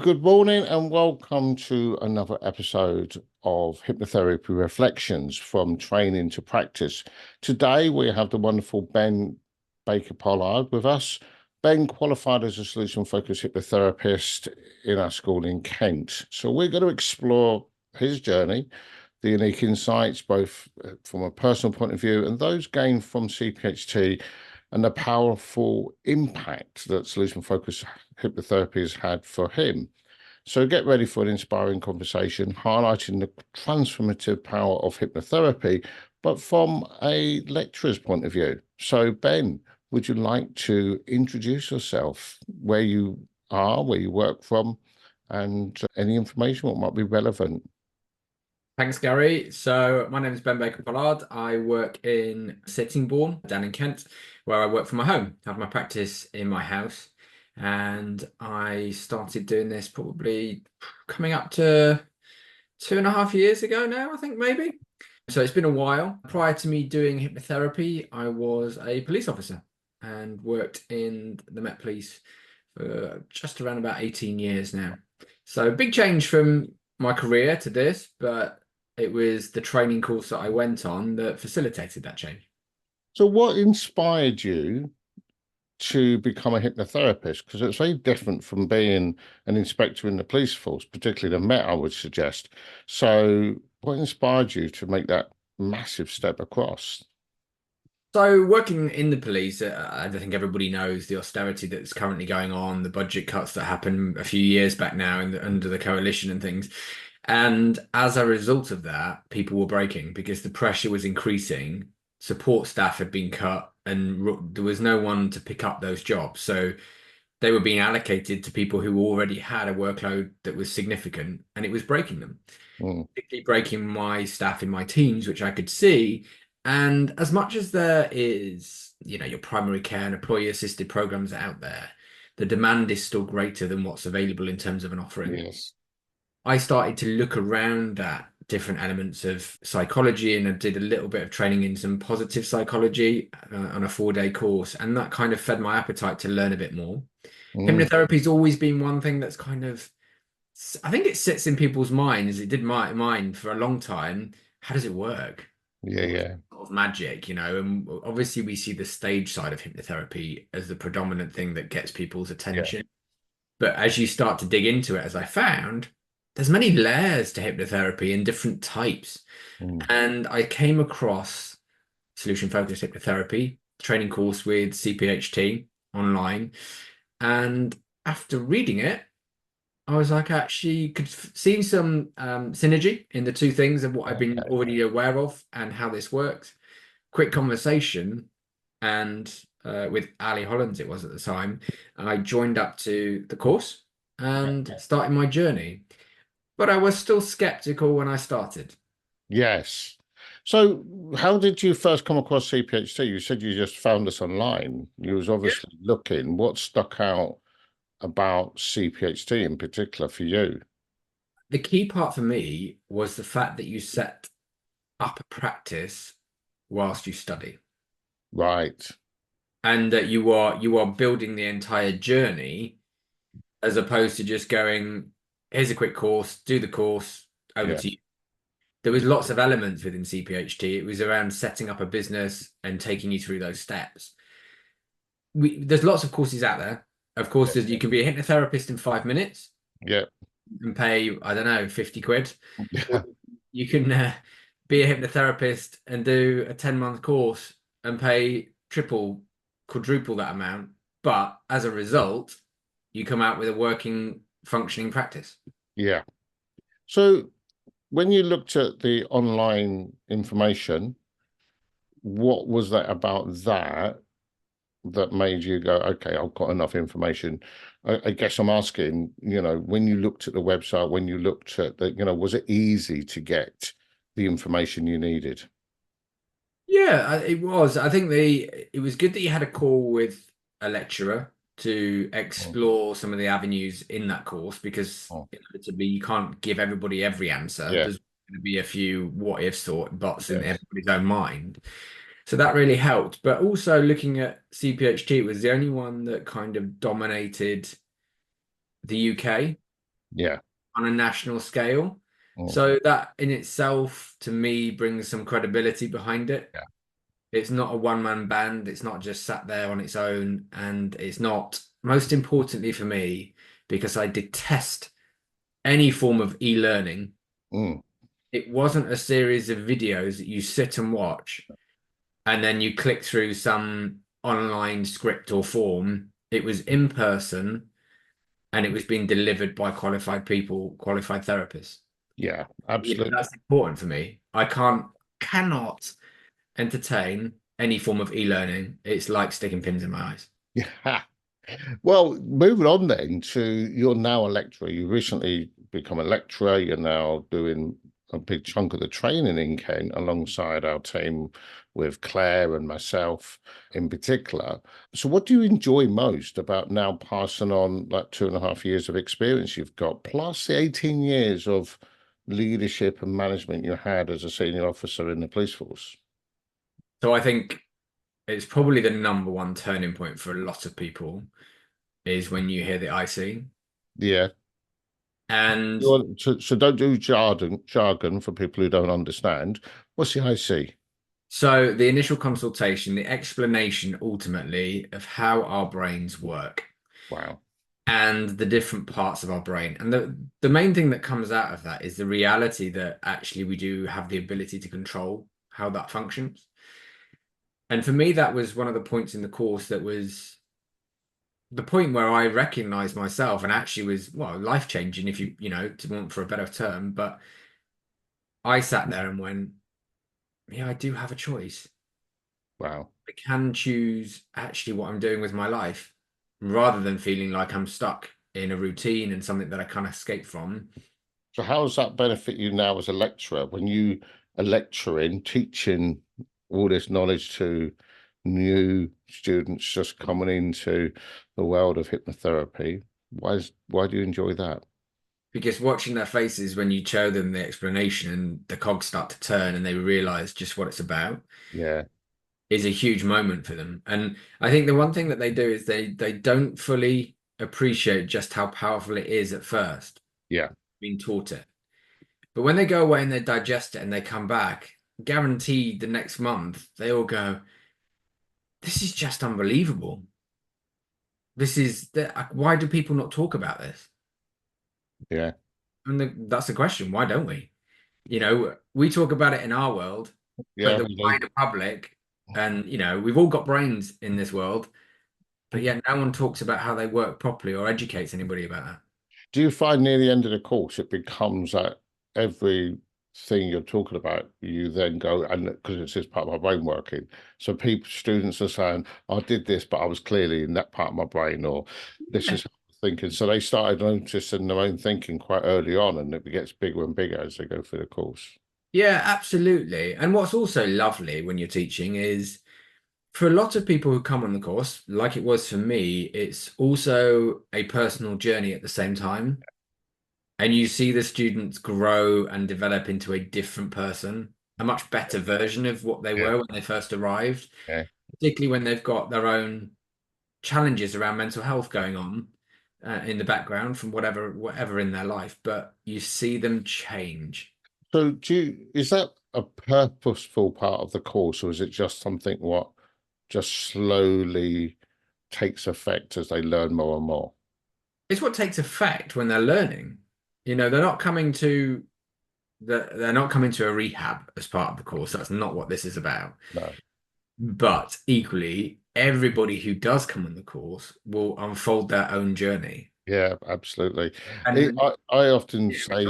Good morning and welcome to another episode of Hypnotherapy Reflections from Training to Practice. Today we have the wonderful Benn Baker-Pollard with us. Ben qualified as a solution-focused hypnotherapist in our school in Kent. So we're going to explore his journey, the unique insights, both from a personal point of view and those gained from CPHT, and the powerful impact that solution-focused hypnotherapy has had for him. So get ready for an inspiring conversation highlighting the transformative power of hypnotherapy, but from a lecturer's point of view. So Ben, would you like to introduce yourself, where you are, where you work from, and any information what might be relevant? Thanks, Gary. So my name is Benn Baker-Pollard. I work in Sittingbourne down in Kent, where I work from my home. I have my practice in my house. And I started doing this probably coming up to 2.5 years ago now, I think maybe. So it's been a while. Prior to me doing hypnotherapy, I was a police officer and worked in the Met Police for just around about 18 years now. So big change from my career to this, but it was the training course that I went on that facilitated that change. So what inspired you to become a hypnotherapist? Because it's very different from being an inspector in the police force, particularly the Met, I would suggest. So what inspired you to make that massive step across? So working in the police, I think everybody knows the austerity that's currently going on, the budget cuts that happened a few years back now under the coalition and things. And as a result of that, people were breaking because the pressure was increasing. Support staff had been cut and there was no one to pick up those jobs. So they were being allocated to people who already had a workload that was significant, and it was breaking them, Mm, particularly breaking my staff in my teams, which I could see. And as much as there is, your primary care and employee assisted programs out there, the demand is still greater than what's available in terms of an offering. yes. I started to look around at different elements of psychology, and I did a little bit of training in some positive psychology on a 4-day course. And that kind of fed my appetite to learn a bit more. Mm, Hypnotherapy's always been one thing that's kind of, I think it sits in people's minds. It did mine for a long time. How does it work? yeah, Or yeah, sort of magic, and obviously we see the stage side of hypnotherapy as the predominant thing that gets people's yeah. attention. But as you start to dig into it, as I found, there's many layers to hypnotherapy and different types. Mm, And I came across solution focused hypnotherapy training course with CPHT online. And after reading it, I was like, actually, could see some synergy in the two things of what I've been okay. already aware of and how this works. Quick conversation, and with Ali Hollands, it was at the time, I joined up to the course and started my journey. But I was still skeptical when I started. Yes. So how did you first come across CPHT? You said you just found us online. You was obviously looking. What stuck out about CPHT in particular for you? The key part for me was the fact that you set up a practice whilst you study, Right. and that you are building the entire journey as opposed to just going, here's a quick course, do the course, over Yeah. to you. There was lots of elements within CPHT. It was around setting up a business and taking you through those steps. There's lots of courses out there. Of course, you can be a hypnotherapist in 5 minutes Yeah. and pay, I don't know, 50 quid. Or Yeah. you can be a hypnotherapist and do a 10-month course and pay triple, quadruple that amount. But as a result, you come out with a working, functioning practice. Yeah. So when you looked at the online information, what was that about that made you go, okay, I've got enough information? I guess I'm asking, when you looked at the website, when you looked at the, was it easy to get the information you needed? Yeah, it was. I think it was good that you had a call with a lecturer to Mm, explore some of the avenues in that course, because mm, inevitably you can't give everybody every answer. yeah, There's going to be a few what if thoughts in yes, everybody's own mind. So that really helped. But also looking at CPHT, it was the only one that kind of dominated the UK. Yeah. on a national scale. Mm. So that in itself, to me, brings some credibility behind it. Yeah. It's not a one-man band. It's not just sat there on its own. And it's not, most importantly for me, because I detest any form of e-learning. Mm. It wasn't a series of videos that you sit and watch and then you click through some online script or form. It was in person and it was being delivered by qualified people, qualified therapists. Yeah, That's absolutely. important for me. Cannot entertain any form of e-learning. It's like sticking pins in my eyes. Yeah. Well, moving on then to you're now a lecturer. You recently become a lecturer. You're now doing a big chunk of the training in Kent alongside our team with Claire and myself in particular. So what do you enjoy most about now passing on like 2.5 years of experience you've got, plus the 18 years of leadership and management you had as a senior officer in the police force? So I think it's probably the number one turning point for a lot of people is when you hear the IC. Yeah. And So don't do jargon for people who don't understand. What's the IC? so the initial consultation, the explanation ultimately of how our brains work Wow. and the different parts of our brain. And the main thing that comes out of that is the reality that actually we do have the ability to control how that functions. And for me, that was one of the points in the course that was the point where I recognized myself and actually was, well, life changing if to want for a better term. But I sat there and went, yeah, I do have a choice. Wow. I can choose actually what I'm doing with my life rather than feeling like I'm stuck in a routine and something that I can't escape from. So how does that benefit you now as a lecturer when you are lecturing, teaching all this knowledge to new students just coming into the world of hypnotherapy? Why do you enjoy that? Because watching their faces when you show them the explanation and the cogs start to turn and they realize just what it's about Yeah, is a huge moment for them. And I think the one thing that they do is they don't fully appreciate just how powerful it is at first, yeah, being taught it. But when they go away and they digest it and they come back, guaranteed the next month, they all go, this is just unbelievable. Why do people not talk about this? yeah, And that's the question. Why don't we? We talk about it in our world, but yeah, the we do. wider public, and we've all got brains in this world, but yet no one talks about how they work properly or educates anybody about that. Do you find near the end of the course it becomes that everything you're talking about, you then go and because it's just part of my brain working. So people, students are saying, I did this, but I was clearly in that part of my brain, or this Yeah. is how I'm thinking. So they started noticing their own thinking quite early on, and it gets bigger and bigger as they go through the course. Yeah, absolutely. And what's also lovely when you're teaching is for a lot of people who come on the course, like it was for me, it's also a personal journey at the same time. And you see the students grow and develop into a different person, a much better version of what they Yeah, were when they first arrived, yeah. particularly when they've got their own challenges around mental health going on in the background from whatever in their life. But you see them change. So is that a purposeful part of the course, or is it just something what just slowly takes effect as they learn more and more? It's what takes effect when they're learning. They're not coming to they're not coming to a rehab as part of the course. That's not what this is about. No. But equally, everybody who does come on the course will unfold their own journey. Yeah, absolutely. And I often yeah, say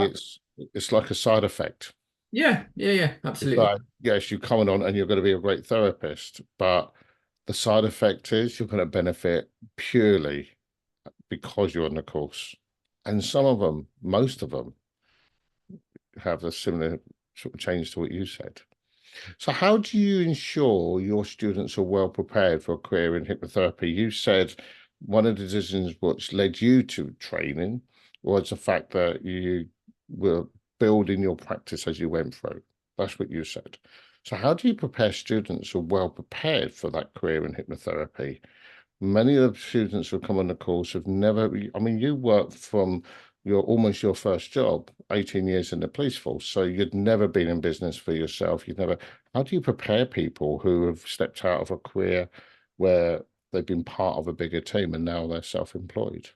it's like a side effect. yeah, It's absolutely. like, yes, you're coming on and you're going to be a great therapist, but the side effect is you're going to benefit purely because you're on the course. And some of them, most of them, have a similar sort of change to what you said. So, how do you ensure your students are well prepared for a career in hypnotherapy? You said one of the decisions which led you to training was the fact that you were building your practice as you went through. That's what you said. So, how do you prepare students who are well prepared for that career in hypnotherapy? Many of the students who come on the course have never, I mean, you work from almost your first job, 18 years in the police force. So you'd never been in business for yourself. You'd never, how do you prepare people who have stepped out of a career where they've been part of a bigger team and now they're self-employed?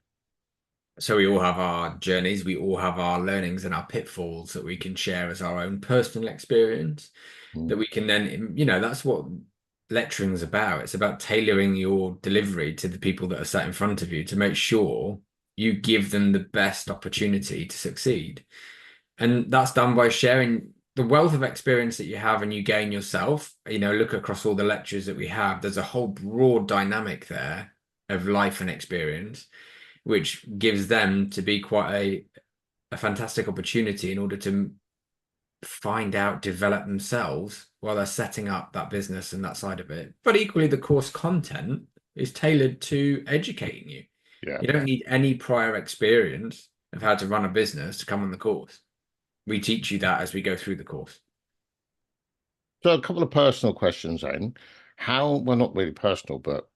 So we all have our journeys, we all have our learnings and our pitfalls that we can share as our own personal experience, that Mm, we can then, that's what lecturing is about. It's about tailoring your delivery to the people that are sat in front of you to make sure you give them the best opportunity to succeed. And that's done by sharing the wealth of experience that you have and you gain yourself. Look across all the lectures that we have, there's a whole broad dynamic there of life and experience, which gives them to be quite a fantastic opportunity in order to find out, develop themselves while they're setting up that business and that side of it. But equally, the course content is tailored to educating you. yeah. You don't need any prior experience of how to run a business to come on the course. We teach you that as we go through the course. So a couple of personal questions then. How, well, not really personal, but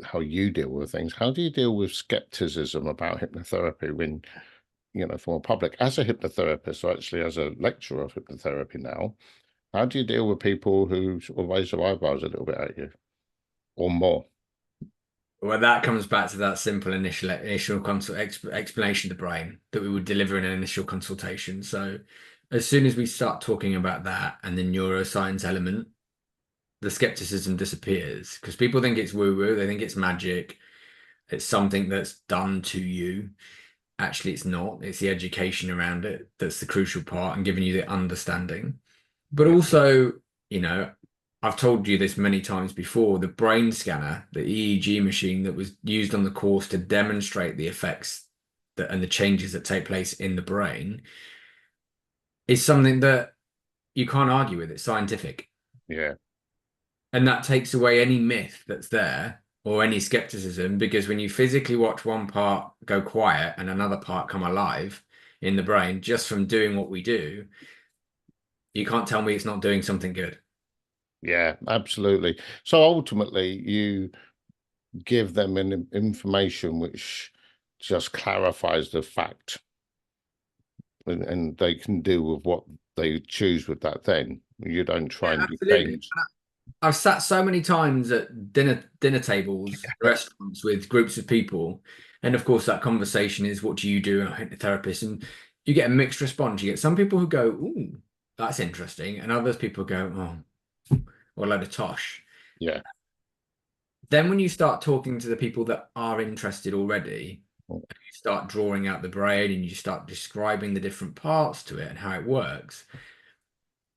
how you deal with things. How do you deal with skepticism about hypnotherapy when, from a public, as a hypnotherapist, or actually as a lecturer of hypnotherapy now, how do you deal with people who sort of raise their eyebrows a little bit at you or more? Well, that comes back to that simple initial explanation of the brain that we would deliver in an initial consultation. So as soon as we start talking about that and the neuroscience element, the skepticism disappears because people think it's woo-woo, they think it's magic, it's something that's done to you. Actually, it's not. It's the education around it that's the crucial part and giving you the understanding. But Yeah. also, you know, I've told you this many times before, the brain scanner, the EEG machine that was used on the course to demonstrate the effects that and the changes that take place in the brain is something that you can't argue with. It's scientific. Yeah. And that takes away any myth that's there or any skepticism, because when you physically watch one part go quiet and another part come alive in the brain just from doing what we do, you can't tell me it's not doing something good. Yeah, absolutely. So ultimately, you give them an information which just clarifies the fact, and they can do with what they choose with that. Then you don't try Yeah, and absolutely. defend. I've sat so many times at dinner tables, restaurants with groups of people, and of course that conversation is, "What do you do?" I'm a hypnotherapist, and you get a mixed response. You get some people who go, "Ooh, that's interesting," and others people go, "Oh, what a load of tosh." Yeah. Then when you start talking to the people that are interested already, you start drawing out the brain and you start describing the different parts to it and how it works.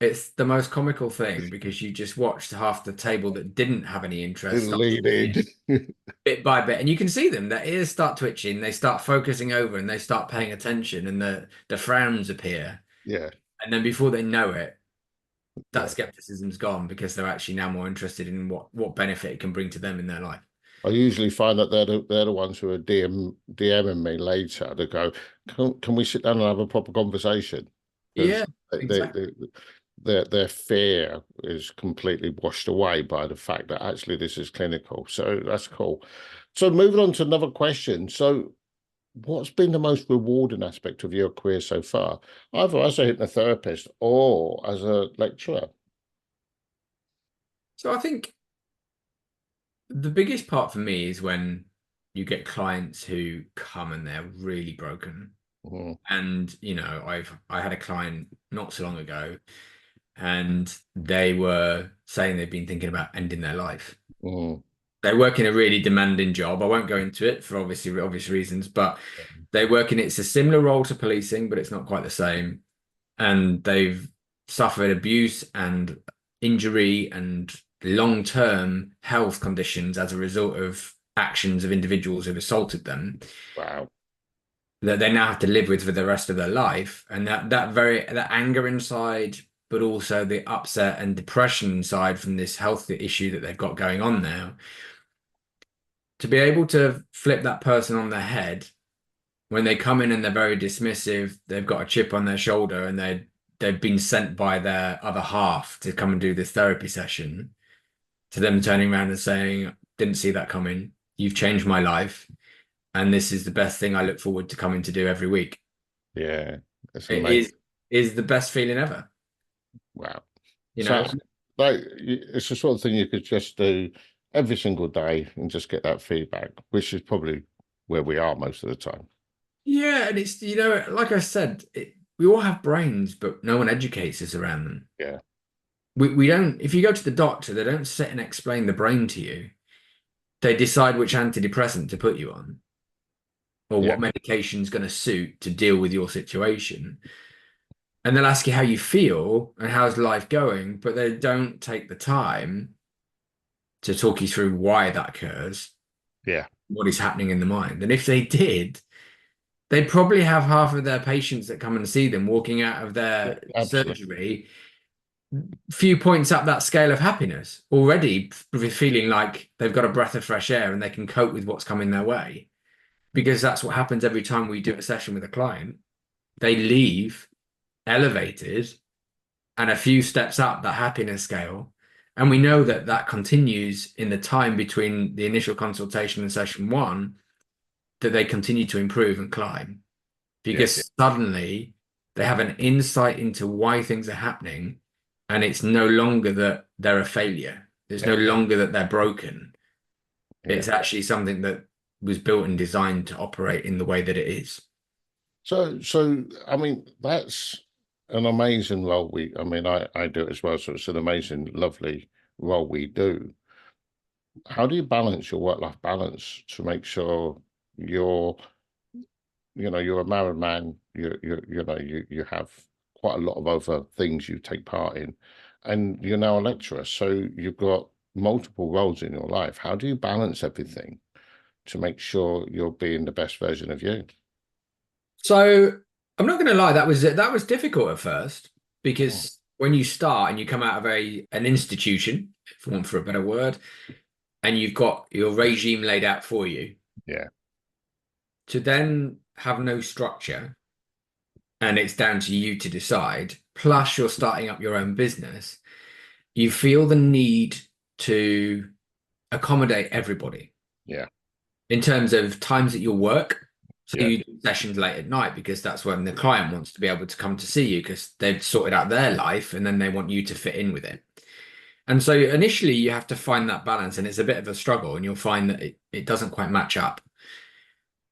It's the most comical thing because you just watched half the table that didn't have any interest start Lead in. bit by bit, and you can see them. Their ears start twitching, they start focusing over, and they start paying attention, and the frowns appear. Yeah. And then before they know it, that Yeah. skepticism's gone because they're actually now more interested in what benefit it can bring to them in their life. I usually find that they're the ones who are DMing me later to go, can we sit down and have a proper conversation? Because Yeah, exactly. their fear is completely washed away by the fact that actually this is clinical. So that's cool. So moving on to another question. So what's been the most rewarding aspect of your career so far, either as a hypnotherapist or as a lecturer? So I think the biggest part for me is when you get clients who come and they're really broken. Mm, And I had a client not so long ago, and they were saying they've been thinking about ending their life. mm, They work in a really demanding job. I won't go into it for obviously obvious reasons, but they work in it's a similar role to policing, but it's not quite the same. And they've suffered abuse and injury and long-term health conditions as a result of actions of individuals who've assaulted them wow. that they now have to live with for the rest of their life. And that anger inside, but also the upset and depression inside from this health issue that they've got going on now, to be able to flip that person on their head when they come in and they're very dismissive, they've got a chip on their shoulder and they've been sent by their other half to come and do this therapy session, to them turning around and saying, "Didn't see that coming. You've changed my life. and this is the best thing I look forward to coming to do every week. Yeah, it's It amazing. is the best feeling ever, Wow. you So, know. like, it's the sort of thing you could just do every single day and just get that feedback, which is probably where we are most of the time. Yeah, and it's, like I said, we all have brains, but no one educates us around them. Yeah, We don't, if you go to the doctor, they don't sit and explain the brain to you. They decide which antidepressant to put you on or yeah, what medication is going to suit to deal with your situation. And they'll ask you how you feel and how's life going, but they don't take the time to talk you through why that occurs, yeah, what is happening in the mind. And if they did, they'd probably have half of their patients that come and see them walking out of yeah, their absolutely. surgery few points up that scale of happiness already, feeling like they've got a breath of fresh air and they can cope with what's coming their way. Because that's what happens every time we do a session with a client. They leave elevated and a few steps up that happiness scale. And we know that that continues in the time between the initial consultation and session one, that they continue to improve and climb Yeah, yeah, because suddenly they have an insight into why things are happening. And it's no longer that they're a failure. It's yeah, no longer that they're broken. yeah. It's actually something that was built and designed to operate in the way that it is. So I mean, that's an amazing role. I mean, I do it as well. So it's an amazing, lovely role we do. How do you balance your work-life balance to make sure you're, you're a married man, you have quite a lot of other things you take part in, and you're now a lecturer, so you've got multiple roles in your life. How do you balance everything to make sure you're being the best version of you? So I'm not going to lie, that was difficult at first Mm. because when you start and you come out of an institution, for want for a better word, and you've got your regime laid out for you, Yeah, to then have no structure and it's down to you to decide, plus you're starting up your own business, you feel the need to accommodate everybody yeah, in terms of times that you'll work. So yeah, you do sessions late at night because that's when the client wants to be able to come to see you because they've sorted out their life and then they want you to fit in with it. And so initially you have to find that balance and it's a bit of a struggle and you'll find that it doesn't quite match up.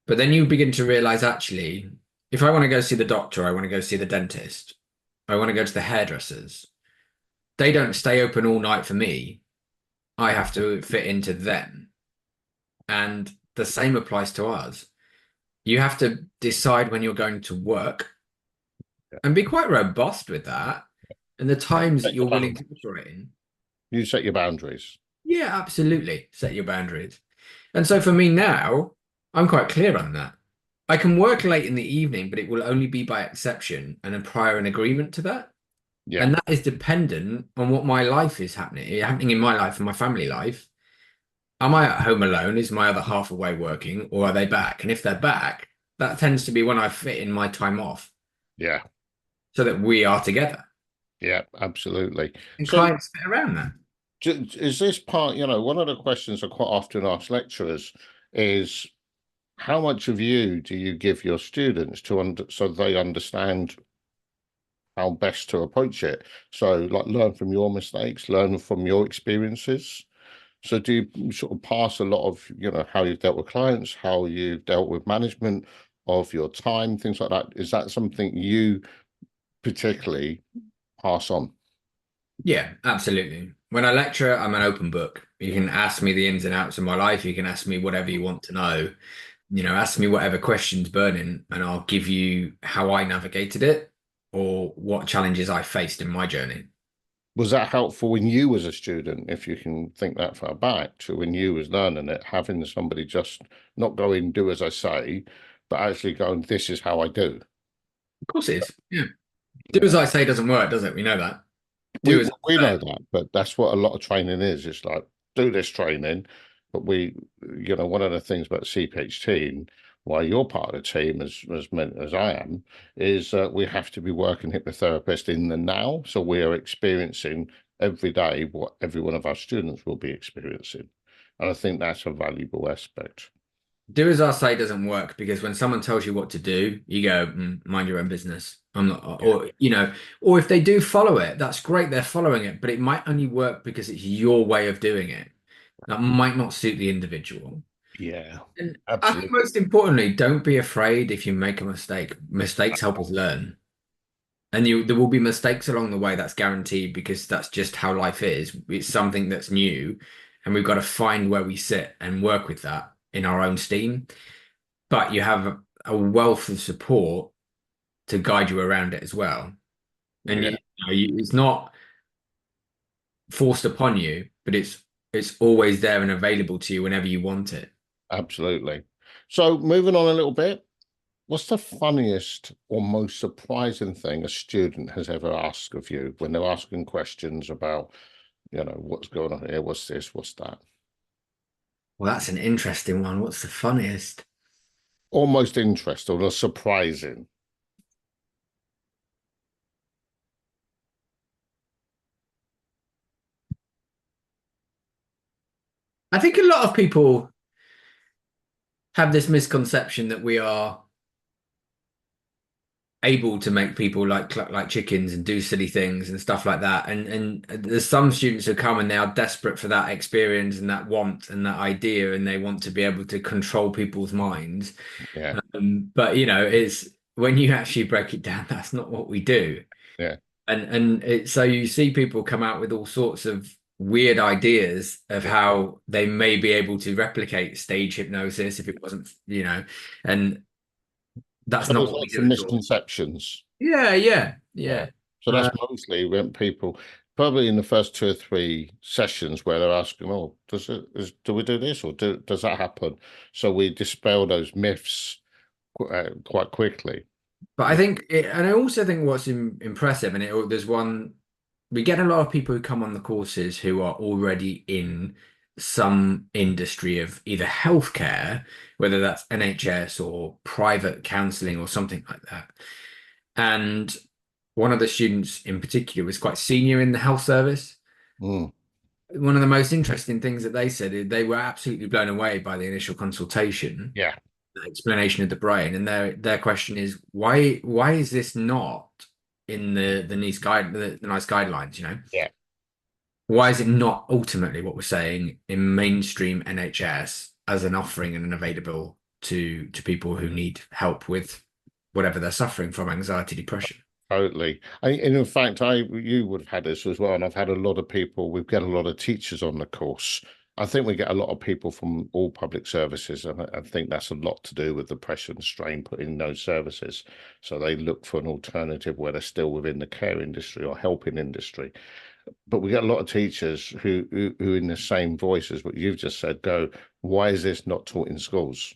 But then you begin to realize actually, if I want to go see the doctor, I want to go see the dentist, I want to go to the hairdressers, they don't stay open all night for me. I have to fit into them. And the same applies to us. You have to decide when you're going to work yeah. and be quite robust with that and the times that Set your you're willing bound- to operate in. You set your boundaries. Yeah, absolutely. Set your boundaries. And so for me now, I'm quite clear on that. I can work late in the evening, but it will only be by exception and a prior an agreement to that. Yeah, And that is dependent on what my life is happening in my life and my family life. Am I at home alone? Is my other half away working, or are they back? And if they're back, that tends to be when I fit in my time off yeah, so that we are together. yeah, absolutely. And So clients fit around that. is this part, one of the questions I quite often ask lecturers is how much of you do you give your students so they understand how best to approach it? So, like, learn from your mistakes, learn from your experiences. So, do you sort of pass a lot of, how you've dealt with clients, how you've dealt with management of your time, things like that? Is that something you particularly pass on? Yeah, absolutely. When I lecture, I'm an open book. You can ask me the ins and outs of my life. You can ask me whatever you want to know. Ask me whatever questions burning, and I'll give you how I navigated it or what challenges I faced in my journey. Was that helpful when you was a student, if you can think that far back to when you was learning it, having somebody just not go in, do as I say, but actually going, this is how I do. Of course it is. Yeah. Do Yeah. as I say doesn't work, does it? We know that. We Do as we I say. know that, but that's what a lot of training is. It's like do this training, but one of the things about CPHT and why you're part of the team as I am is we have to be working hypnotherapist in the now, so we are experiencing every day what every one of our students will be experiencing, and I think that's a valuable aspect. do as I say doesn't work, because when someone tells you what to do, you go, mind your own business. I'm not, Yeah, or or if they do follow it, that's great, they're following it, but it might only work because it's your way of doing it. That might not suit the individual. yeah, And I think absolutely. most importantly, don't be afraid if you make a mistake. Mistakes help us learn. And there will be mistakes along the way, that's guaranteed, because that's just how life is. It's something that's new, and we've got to find where we sit and work with that in our own steam. But you have a wealth of support to guide you around it as well. And Yeah, it's not forced upon you, but it's always there and available to you whenever you want it. absolutely. So moving on a little bit, what's the funniest or most surprising thing a student has ever asked of you when they're asking questions about, what's going on here, what's this, what's that? Well, that's an interesting one. What's the funniest? Almost interesting or surprising. I think a lot of people have this misconception that we are able to make people like chickens and do silly things and stuff like that. And there's some students who come and they are desperate for that experience and that want and that idea, and they want to be able to control people's minds. Yeah, But it's when you actually break it down, that's not what we do. yeah. So you see people come out with all sorts of weird ideas of how they may be able to replicate stage hypnosis if it wasn't, and that's So not there's what we lots do of at all. misconceptions. Yeah, yeah, Yeah. yeah. So that's Uh, mostly when people, probably in the first 2 or 3 sessions where they're asking, oh, do we do this or does that happen? So we dispel those myths quite quickly. but I think, and I also think what's impressive, and there's one, we get a lot of people who come on the courses who are already in some industry of either healthcare, whether that's NHS or private counseling or something like that. And one of the students in particular was quite senior in the health service. Mm, One of the most interesting things that they said is they were absolutely blown away by the initial consultation, yeah, the explanation of the brain, and their question is why is this not in the nice guidelines, yeah. why is it not ultimately what we're saying in mainstream NHS as an offering and an available to people who need help with whatever they're suffering from, anxiety, depression. Totally. And in fact, you would have had this as well, and I've had a lot of people. We've got a lot of teachers on the course. I think we get a lot of people from all public services, and I think that's a lot to do with the pressure and strain put in those services. So they look for an alternative where they're still within the care industry or helping industry. But we get a lot of teachers who in the same voice as what you've just said, go, why is this not taught in schools?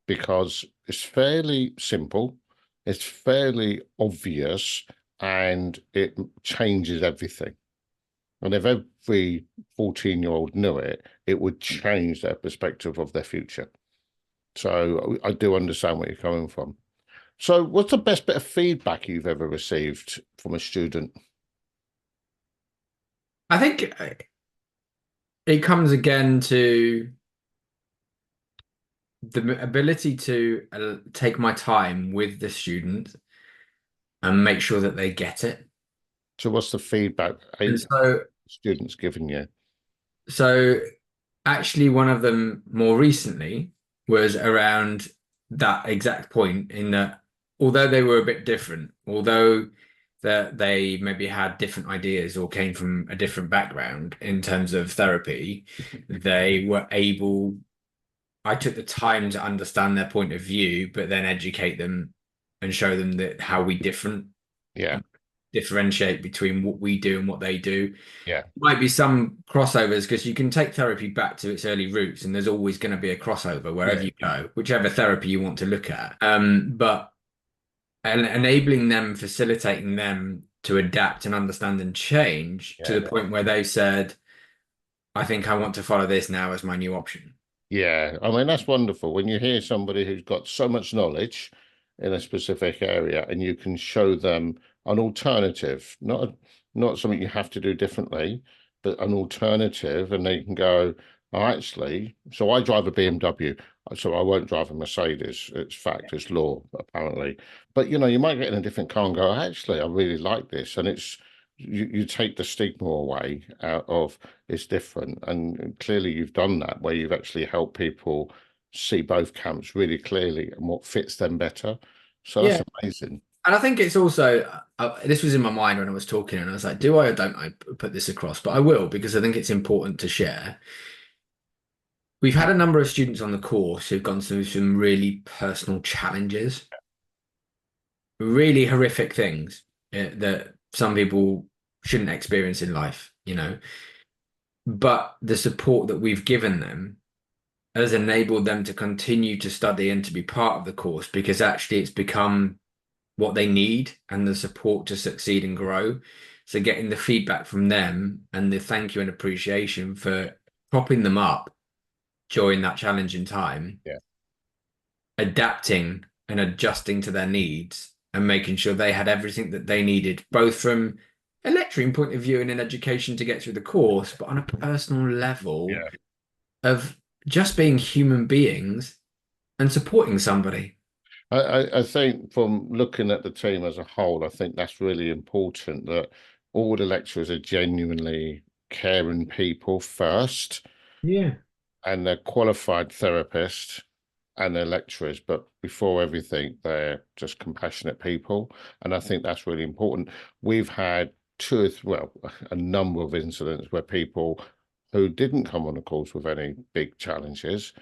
Because it's fairly simple, it's fairly obvious, and it changes everything. And if every 14-year-old knew it, it would change their perspective of their future. So I do understand where you're coming from. So what's the best bit of feedback you've ever received from a student? I think it comes again to the ability to take my time with the student and make sure that they get it. So what's the feedback And students giving you? so actually one of them more recently was around that exact point, in that although they were a bit different, although that they maybe had different ideas or came from a different background in terms of therapy, they were able, I took the time to understand their point of view, but then educate them and show them that how we Yeah, differentiate between what we do and what they do. yeah, Might be some crossovers, because you can take therapy back to its early roots, and there's always going to be a crossover wherever yeah, you go, whichever therapy you want to look at. But enabling them, facilitating them to adapt and understand and change to yeah. the point where they said, I think I want to follow this now as my new option. Yeah, I mean, that's wonderful when you hear somebody who's got so much knowledge in a specific area and you can show them an alternative, not something you have to do differently, but an alternative, and they can go, So I drive a BMW, so I won't drive a Mercedes. It's fact, it's law, apparently. But you might get in a different car and go, actually, I really like this. And you take the stigma away out of it's different. And clearly you've done that where you've actually helped people see both camps really clearly and what fits them better. So that's Yeah. amazing. And I think it's also, this was in my mind when I was talking, and I was like, do I or don't I put this across? But I will, because I think it's important to share. We've had a number of students on the course who've gone through some really personal challenges, really horrific things that some people shouldn't experience in life, But the support that we've given them has enabled them to continue to study and to be part of the course because actually it's become what they need and the support to succeed and grow. So getting the feedback from them and the thank you and appreciation for propping them up during that challenging time, Yeah. adapting and adjusting to their needs and making sure they had everything that they needed, both from a lecturing point of view and an education to get through the course, but on a personal level Yeah. of just being human beings and supporting somebody. I think from looking at the team as a whole, I think that's really important that all the lecturers are genuinely caring people first, Yeah. and they're qualified therapists and they're lecturers, but before everything, they're just compassionate people. And I think that's really important. We've had a number of incidents where people who didn't come on the course with any big challenges,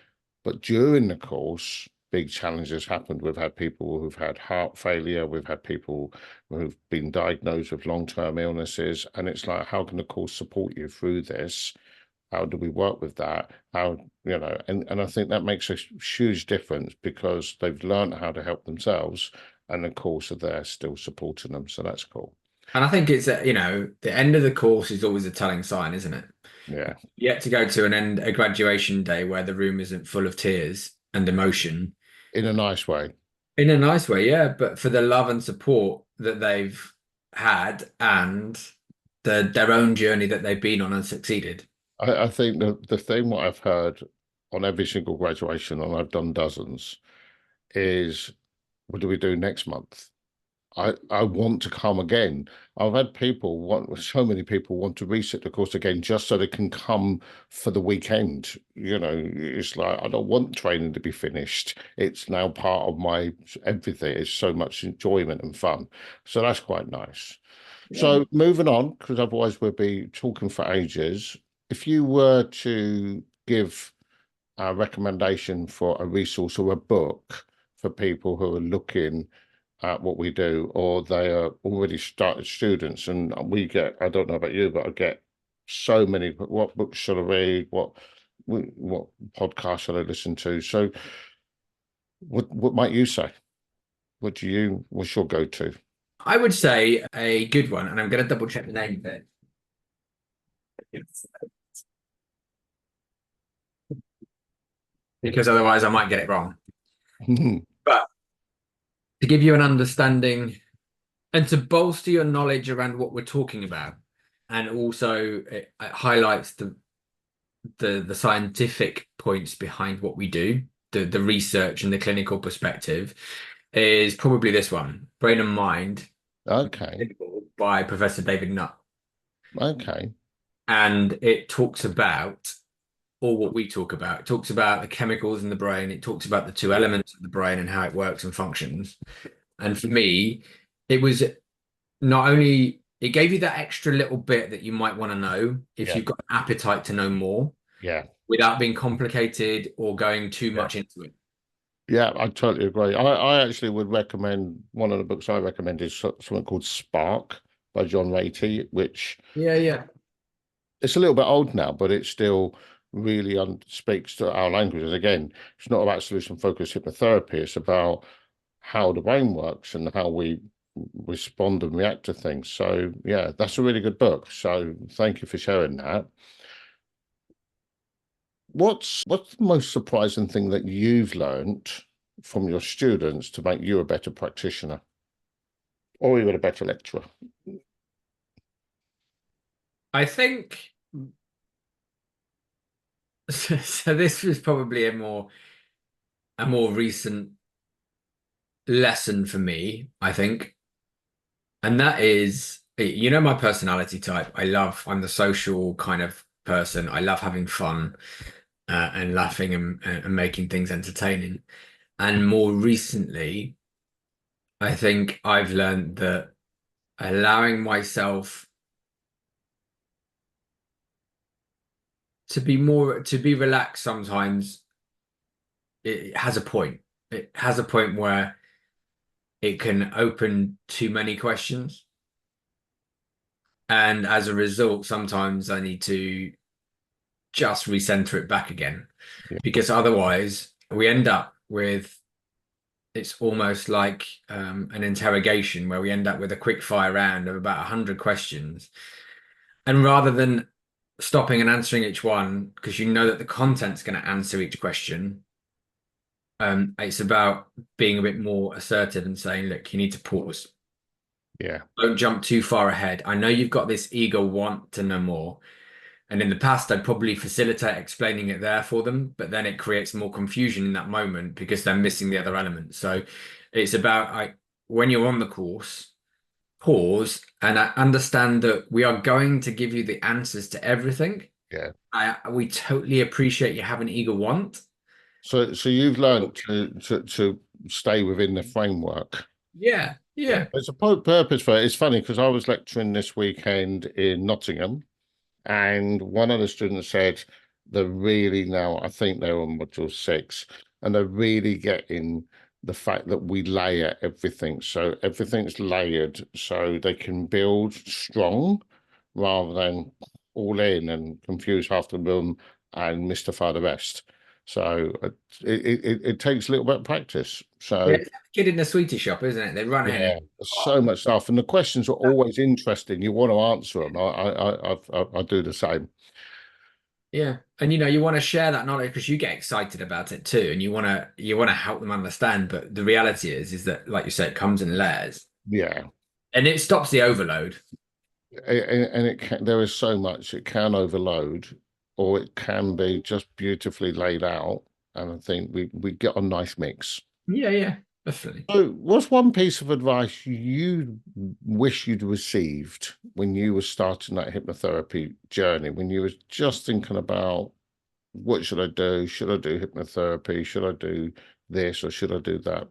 but during the course, big challenges happened. We've had people who've had heart failure. We've had people who've been diagnosed with long-term illnesses. And it's like, how can the course support you through this? How do we work with that? And I think that makes a huge difference because they've learned how to help themselves. And of course, are there still supporting them. So that's cool. And I think it's, the end of the course is always a telling sign, isn't it? Yeah. Yet to go to a graduation day where the room isn't full of tears and emotion In a nice way. in a nice way, yeah, but for the love and support that they've had and their own journey that they've been on and succeeded. I think the thing what I've heard on every single graduation, and I've done dozens, is what do we do next month? I want to come again. I've had so many people want to reset the course again just so they can come for the weekend. It's like, I don't want training to be finished. It's now part of my everything. It's so much enjoyment and fun. So that's quite nice. Yeah. So moving on, because otherwise we'll be talking for ages. If you were to give a recommendation for a resource or a book for people who are looking at what we do, or they are already started students, and I don't know about you, but I get so many, what books should I read? What podcast should I listen to? So what might you say? What's your go-to? I would say a good one, and I'm going to double check the name of it. Because otherwise I might get it wrong. But to give you an understanding and to bolster your knowledge around what we're talking about, and also it highlights the scientific points behind what we do, the research and the clinical perspective, is probably this one, Brain and Mind, Okay. by Professor David Nutt. Okay. And it talks about all what we talk about. It talks about the chemicals in the brain. It talks about the two elements of the brain and how it works and functions. And for me, it was not only, it gave you that extra little bit that you might want to know if Yeah. you've got an appetite to know more Yeah. without being complicated or going too Yeah. much into it. Yeah, I totally agree. I actually would recommend one of the books I recommend is something called Spark by John Ratey, which Yeah, yeah. it's a little bit old now, but it still really speaks to our language. And again, it's not about solution focused hypnotherapy. It's about how the brain works and how we respond and react to things. So yeah, that's a really good book. So thank you for sharing that. What's the most surprising thing that you've learned from your students to make you a better practitioner or even a better lecturer? I think So this was probably a more recent lesson for me, I think. And that is, my personality type. I'm the social kind of person. I love having fun and laughing and making things entertaining. And more recently, I think I've learned that allowing myself to be relaxed sometimes, it has a point. It has a point where it can open too many questions. And as a result, sometimes I need to just recenter it back again, Yeah, because otherwise we end up with it's almost like an interrogation where we end up with a quick fire round of about 100 questions. And rather than stopping and answering each one, because you know that the content's going to answer each question, it's about being a bit more assertive and saying, look, you need to pause. yeah, Don't jump too far ahead. I know you've got this eager want to know more. And in the past, I'd probably facilitate explaining it there for them, but then it creates more confusion in that moment because they're missing the other elements. So it's about when you're on the course, pause and I understand that we are going to give you the answers to everything. yeah. We totally appreciate you have an eager want. So you've learned to stay within the framework. Yeah, Yeah, yeah. there's a purpose for it. It's funny because I was lecturing this weekend in Nottingham, and one of the students said they're really now, I think they're on module 6, and they're really getting the fact that we layer everything. So everything's layered so they can build strong rather than all in and confuse half the room and mystify the rest. So it takes a little bit of practice. Yeah, So it's like a kid in the sweetie shop, isn't it? They run in and yeah, so much stuff, and the questions are always interesting. You want to answer them. I do the same. yeah. And you want to share that knowledge because you get excited about it too, and you want to help them understand. But the reality is that, like you said, it comes in layers, Yeah, and it stops the overload. and it can, there is so much it can overload, or it can be just beautifully laid out, and I think we get a nice mix. Yeah, yeah, definitely. So, what's one piece of advice you wish you'd received when you were starting that hypnotherapy journey, when you was just thinking about what should I do? Should I do hypnotherapy? Should I do this or should I do that?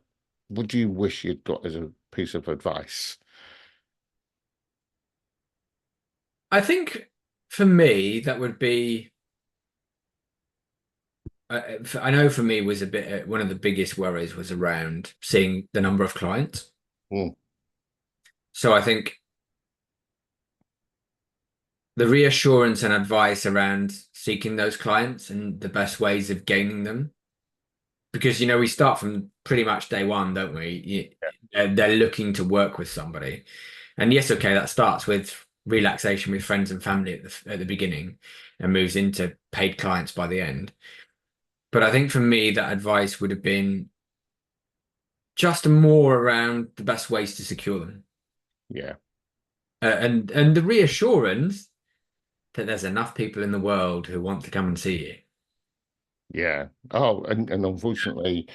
What do you wish you'd got as a piece of advice? I think for me, that would be. I know for me was a bit one of the biggest worries was around seeing the number of clients. Mm, So I think the reassurance and advice around seeking those clients and the best ways of gaining them, because we start from pretty much day one, don't we? They're looking to work with somebody, and yes, okay, that starts with relaxation with friends and family at the beginning, and moves into paid clients by the end. But I think for me, that advice would have been just more around the best ways to secure them, yeah, and the reassurance that there's enough people in the world who want to come and see you. yeah. Oh, and unfortunately,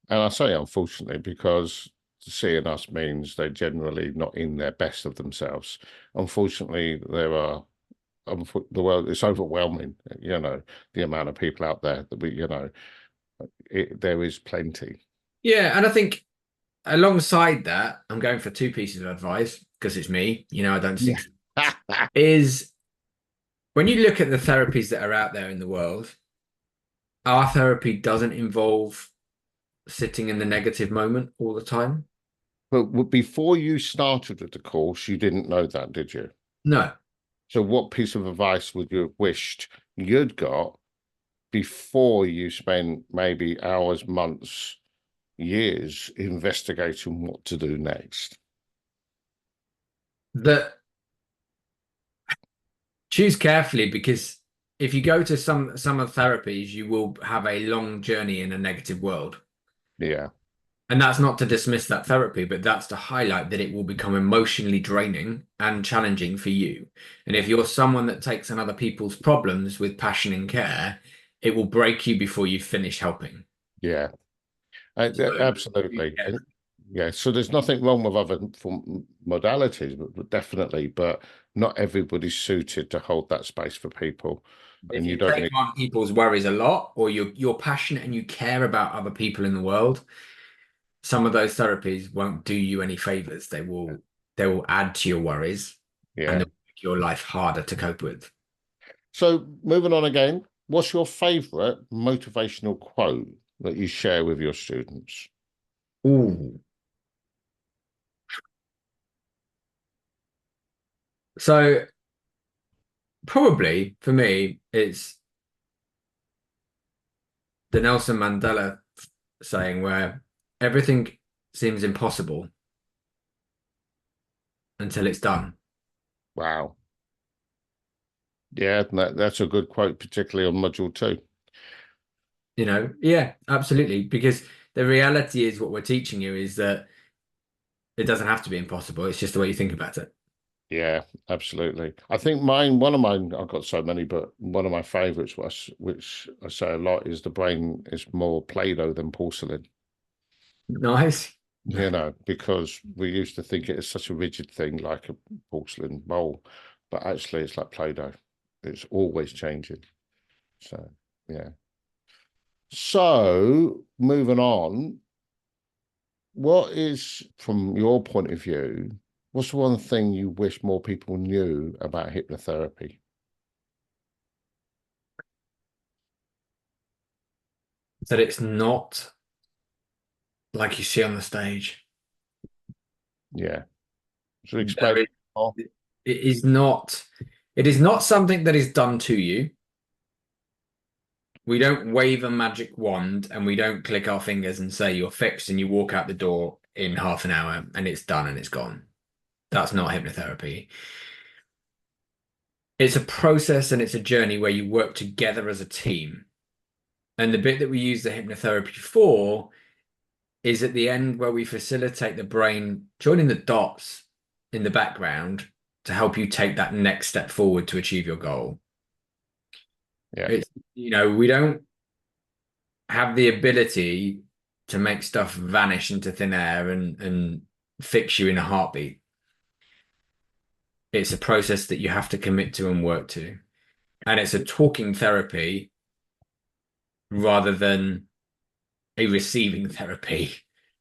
and I say unfortunately because seeing us means they're generally not in their best of themselves. Unfortunately, there are the world is overwhelming, the amount of people out there that there is plenty. Yeah, and I think alongside that, I'm going for two pieces of advice because it's me. I don't Yeah. seek is when you look at the therapies that are out there in the world, our therapy doesn't involve sitting in the negative moment all the time. But before you started with the course, you didn't know that, did you? No. So what piece of advice would you have wished you'd got before you spent maybe hours, months, years investigating what to do next? That choose carefully, because if you go to some of therapies, you will have a long journey in a negative world. Yeah, And that's not to dismiss that therapy, but that's to highlight that it will become emotionally draining and challenging for you. And if you're someone that takes on other people's problems with passion and care, it will break you before you finish helping. Yeah. So, Absolutely. yeah, Yeah, so there's nothing wrong with other modalities, but definitely, but not everybody's suited to hold that space for people, if and you you don't take need. on people's worries a lot, or you're passionate and you care about other people in the world, some of those therapies won't do you any favors. They will add to your worries and Yeah. they'll make your life harder to cope with. So moving on again, what's your favorite motivational quote that you share with your students? Ooh. So probably for me, it's the Nelson Mandela saying where everything seems impossible until it's done. Wow. Yeah, that's a good quote, particularly on module 2. Yeah, absolutely. Because the reality is what we're teaching you is that it doesn't have to be impossible. It's just the way you think about it. Yeah, absolutely. I think one of mine, I've got so many, but one of my favorites, which I say a lot, is the brain is more Play-Doh than porcelain. Nice. Because we used to think it is such a rigid thing like a porcelain bowl, but actually it's like Play-Doh. It's always changing. So, yeah. So, moving on, what is, from your point of view, what's one thing you wish more people knew about hypnotherapy? That it's not like you see on the stage. Yeah. So explain There is, more. it is not, it is not something that is done to you. We don't wave a magic wand and we don't click our fingers and say you're fixed and you walk out the door in half an hour and it's done and it's gone. That's not hypnotherapy. It's a process and it's a journey where you work together as a team. And the bit that we use the hypnotherapy for is at the end where we facilitate the brain joining the dots in the background to help you take that next step forward to achieve your goal. Yeah. We don't have the ability to make stuff vanish into thin air and fix you in a heartbeat. It's a process that you have to commit to and work to. And it's a talking therapy rather than a receiving therapy.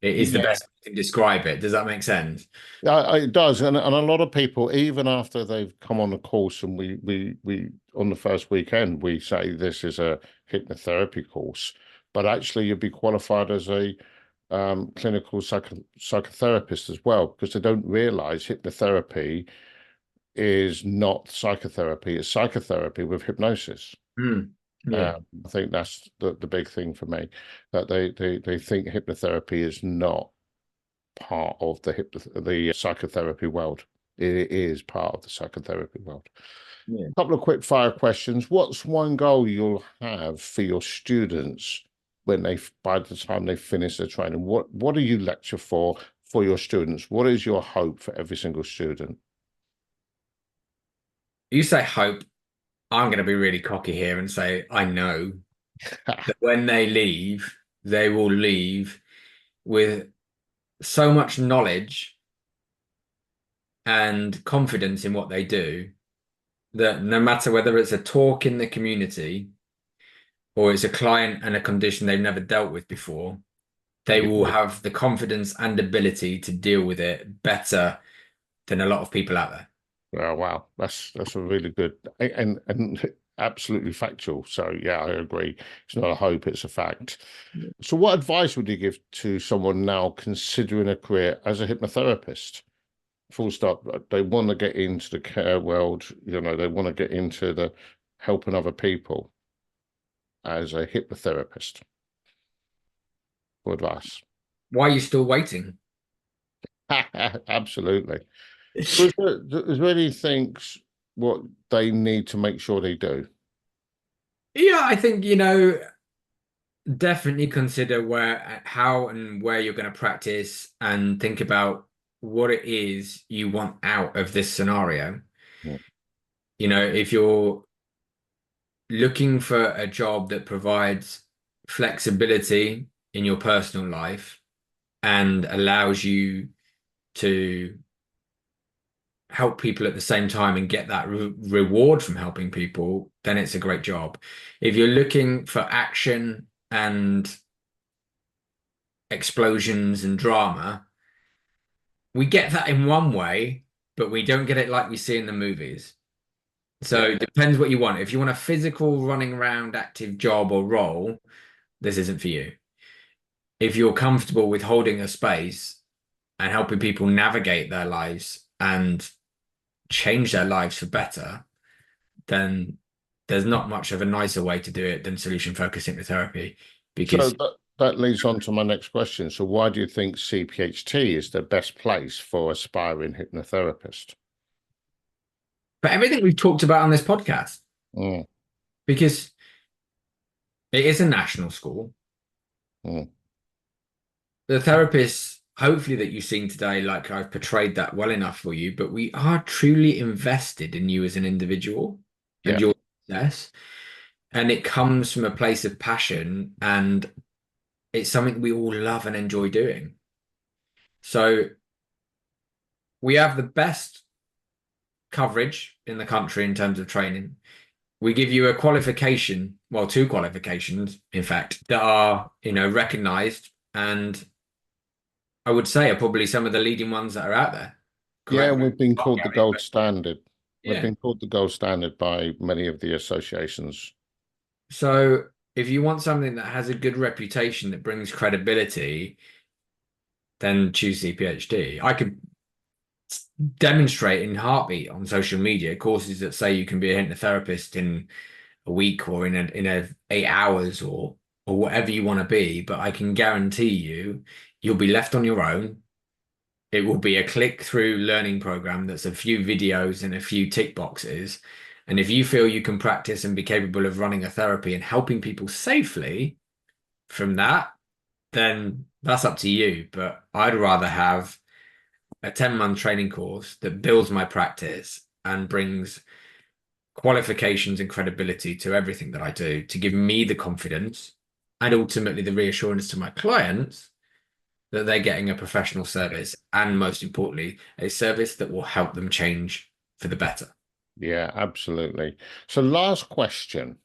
It is the Yeah. best way to describe it. Does that make sense? It does, and a lot of people, even after they've come on the course, and we on the first weekend we say this is a hypnotherapy course, but actually you'd be qualified as a clinical psychotherapist as well, because they don't realize hypnotherapy is not psychotherapy; it's psychotherapy with hypnosis. Yeah. I think that's the big thing for me, that they think hypnotherapy is not part of the psychotherapy world. It is part of the psychotherapy world. Yeah. A couple of quick fire questions. What's one goal you'll have for your students when by the time they finish their training? What do you lecture for your students? What is your hope for every single student? You say hope. I'm going to be really cocky here and say I know that when they leave, they will leave with so much knowledge and confidence in what they do that no matter whether it's a talk in the community or it's a client and a condition they've never dealt with before, they Yeah. will have the confidence and ability to deal with it better than a lot of people out there. Oh, wow, that's a really good and absolutely factual. So yeah, I agree. It's not a hope, it's a fact. So what advice would you give to someone now considering a career as a hypnotherapist? Full stop. They want to get into the care world, they want to get into the helping other people as a hypnotherapist. What advice? Why are you still waiting? Absolutely. So is there any things what they need to make sure they do? Yeah, I think, definitely consider how and where you're going to practice and think about what it is you want out of this scenario. Yeah. If you're looking for a job that provides flexibility in your personal life and allows you to help people at the same time and get that reward from helping people, then it's a great job. If you're looking for action and explosions and drama, we get that in one way, but we don't get it like we see in the movies. So Yeah. it depends what you want. If you want a physical, running around, active job or role, this isn't for you. If you're comfortable with holding a space and helping people navigate their lives and change their lives for better, then there's not much of a nicer way to do it than solution focused hypnotherapy. So Because that leads on to my next question. So why do you think CPHT is the best place for aspiring hypnotherapist? for everything we've talked about on this podcast, Mm, because it is a national school. mm. The therapists, hopefully, that you've seen today, like I've portrayed that well enough for you, but we are truly invested in you as an individual and Yeah. your success. And it comes from a place of passion, and it's something we all love and enjoy doing. So we have the best coverage in the country in terms of training. We give you a qualification, well, two qualifications, in fact, that are, recognized, and I would say are probably some of the leading ones that are out there. Yeah, Correct me if we've been I'm wrong, called the Gary, gold but standard. We've yeah. been called the gold standard by many of the associations. So if you want something that has a good reputation that brings credibility, then choose CPHD. I could demonstrate in heartbeat on social media courses that say you can be a hypnotherapist in a week or in a 8 hours or whatever you want to be, but I can guarantee you'll be left on your own. It will be a click through learning program that's a few videos and a few tick boxes. And if you feel you can practice and be capable of running a therapy and helping people safely from that, then that's up to you. But I'd rather have a 10-month training course that builds my practice and brings qualifications and credibility to everything that I do to give me the confidence and ultimately the reassurance to my clients that they're getting a professional service and, most importantly, a service that will help them change for the better. Yeah, absolutely. So last question.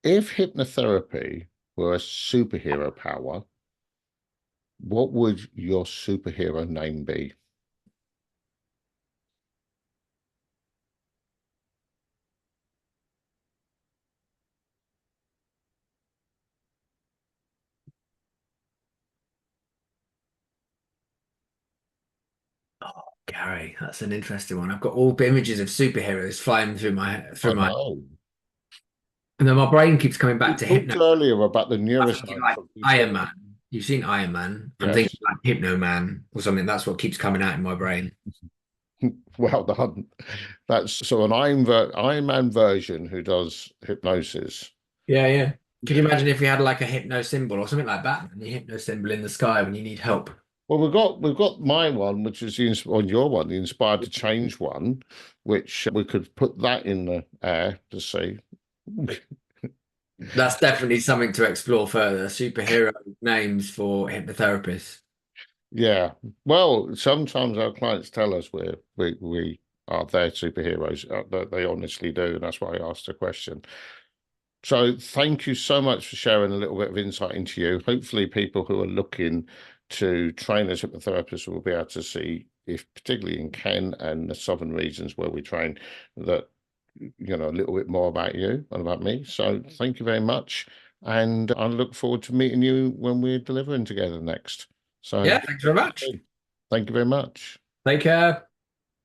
If hypnotherapy were a superhero power, what would your superhero name be? Oh, Gary, that's an interesting one. I've got all images of superheroes flying through I my, know. and then my brain keeps coming We back to talked hypno. earlier about the I'm thinking neuroscience like of these Iron things. Man. You've seen Iron Man. I'm Yes. thinking like Hypno Man or something. That's what keeps coming out in my brain. Well done. That's so an Iron Man version who does hypnosis. Yeah, yeah. Could you imagine if we had like a hypno symbol or something like Batman, the hypno symbol in the sky when you need help? Well, we've got my one, which is on your one, the inspired to change one, which we could put that in the air to see. That's definitely something to explore further. Superhero names for hypnotherapists. Yeah. Well, sometimes our clients tell us we are their superheroes. That they honestly do, and that's why I asked the question. So thank you so much for sharing a little bit of insight into you. Hopefully people who are looking to train as hypnotherapists will be able to see, if particularly in Kent and the southern regions where we train, that a little bit more about you and about me. So thank you very much. And I look forward to meeting you when we're delivering together next. So Yeah, thanks very much. thank you very much. Take care.